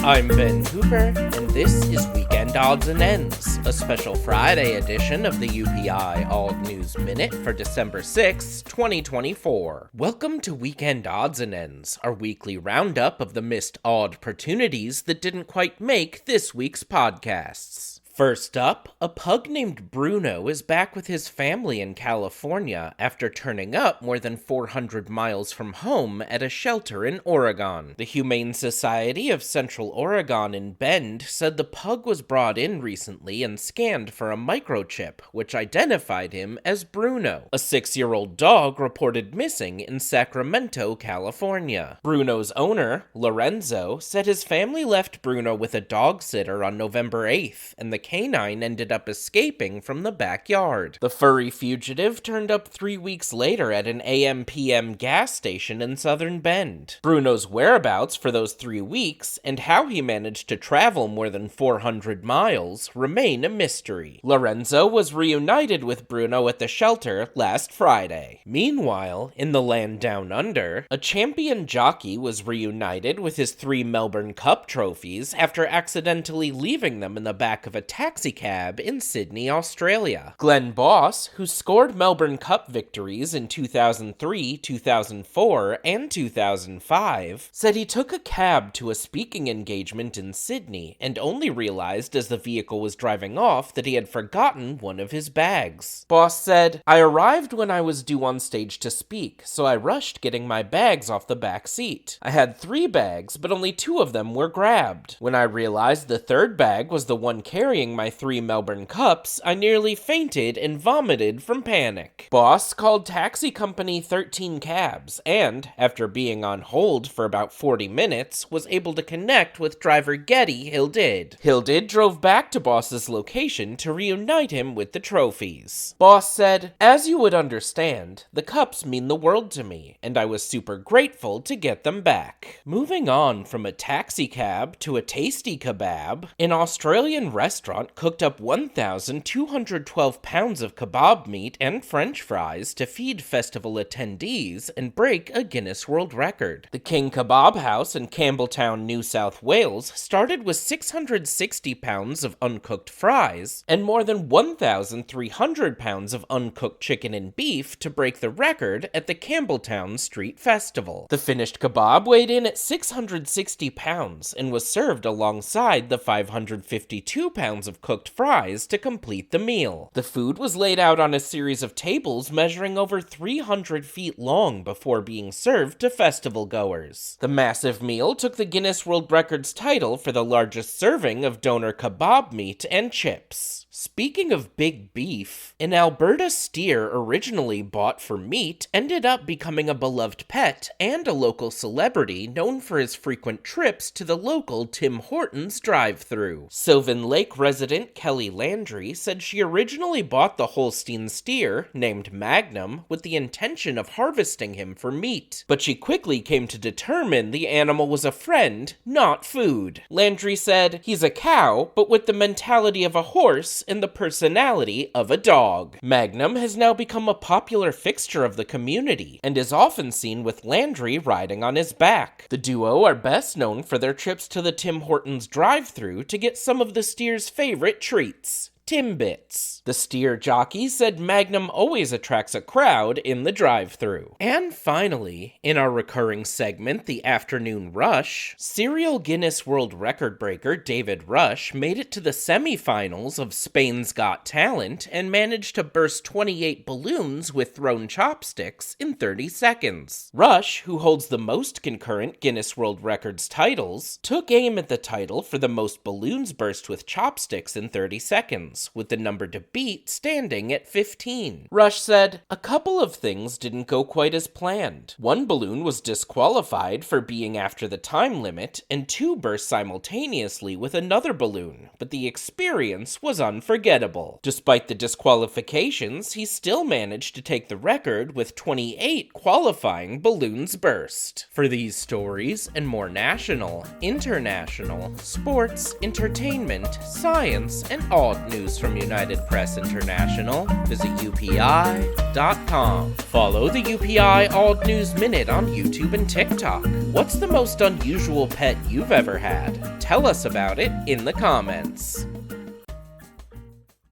I'm Ben Cooper, and this is Weekend Odds and Ends, a special Friday edition of the UPI Odd News Minute for December 6, 2024. Welcome to Weekend Odds and Ends, our weekly roundup of the missed odd-portunities that didn't quite make this week's podcasts. First up, a pug named Bruno is back with his family in California after turning up more than 400 miles from home at a shelter in Oregon. The Humane Society of Central Oregon in Bend said the pug was brought in recently and scanned for a microchip, which identified him as Bruno. A 6-year-old dog reported missing in Sacramento, California. Bruno's owner, Lorenzo, said his family left Bruno with a dog sitter on November 8th, and the canine ended up escaping from the backyard. The furry fugitive turned up 3 weeks later at an AM/PM gas station in Southern Bend. Bruno's whereabouts for those 3 weeks and how he managed to travel more than 400 miles remain a mystery. Lorenzo was reunited with Bruno at the shelter last Friday. Meanwhile, in the land down under, a champion jockey was reunited with his 3 Melbourne Cup trophies after accidentally leaving them in the back of a taxicab in Sydney, Australia. Glenn Boss, who scored Melbourne Cup victories in 2003, 2004, and 2005, said he took a cab to a speaking engagement in Sydney and only realized as the vehicle was driving off that he had forgotten one of his bags. Boss said, "I arrived when I was due on stage to speak, so I rushed getting my bags off the back seat. I had 3 bags, but only 2 of them were grabbed. When I realized the 3rd bag was the one carrying my 3 Melbourne Cups, I nearly fainted and vomited from panic." Boss called taxi company 13 Cabs and, after being on hold for about 40 minutes, was able to connect with driver Getty Hildid. Hildid drove back to Boss's location to reunite him with the trophies. Boss said, "As you would understand, the cups mean the world to me, and I was super grateful to get them back." Moving on from a taxi cab to a tasty kebab, an Australian restaurant cooked up 1,212 pounds of kebab meat and French fries to feed festival attendees and break a Guinness World Record. The King Kebab House in Campbelltown, New South Wales started with 660 pounds of uncooked fries and more than 1,300 pounds of uncooked chicken and beef to break the record at the Campbelltown Street Festival. The finished kebab weighed in at 660 pounds and was served alongside the 552 pounds of cooked fries to complete the meal. The food was laid out on a series of tables measuring over 300 feet long before being served to festival goers. The massive meal took the Guinness World Records title for the largest serving of doner kebab meat and chips. Speaking of big beef, an Alberta steer originally bought for meat ended up becoming a beloved pet and a local celebrity known for his frequent trips to the local Tim Hortons drive-thru. Sylvan Lake resident Kelly Landry said she originally bought the Holstein steer, named Magnum, with the intention of harvesting him for meat, but she quickly came to determine the animal was a friend, not food. Landry said, "He's a cow, but with the mentality of a horse and the personality of a dog." Magnum has now become a popular fixture of the community and is often seen with Landry riding on his back. The duo are best known for their trips to the Tim Hortons drive-thru to get some of the steer's favorite treats, Timbits. The steer jockey said Magnum always attracts a crowd in the drive-thru. And finally, in our recurring segment, The Afternoon Rush, serial Guinness World Record breaker David Rush made it to the semifinals of Spain's Got Talent and managed to burst 28 balloons with thrown chopsticks in 30 seconds. Rush, who holds the most concurrent Guinness World Records titles, took aim at the title for the most balloons burst with chopsticks in 30 seconds, with the number to beat standing at 15. Rush said, "A couple of things didn't go quite as planned. One balloon was disqualified for being after the time limit, and 2 burst simultaneously with another balloon, but the experience was unforgettable. Despite the disqualifications, he still managed to take the record with 28 qualifying balloons burst." For these stories and more national, international, sports, entertainment, science, and odd news news from United Press International, visit UPI.com. Follow the UPI Odd News Minute on YouTube and TikTok. What's the most unusual pet you've ever had? Tell us about it in the comments.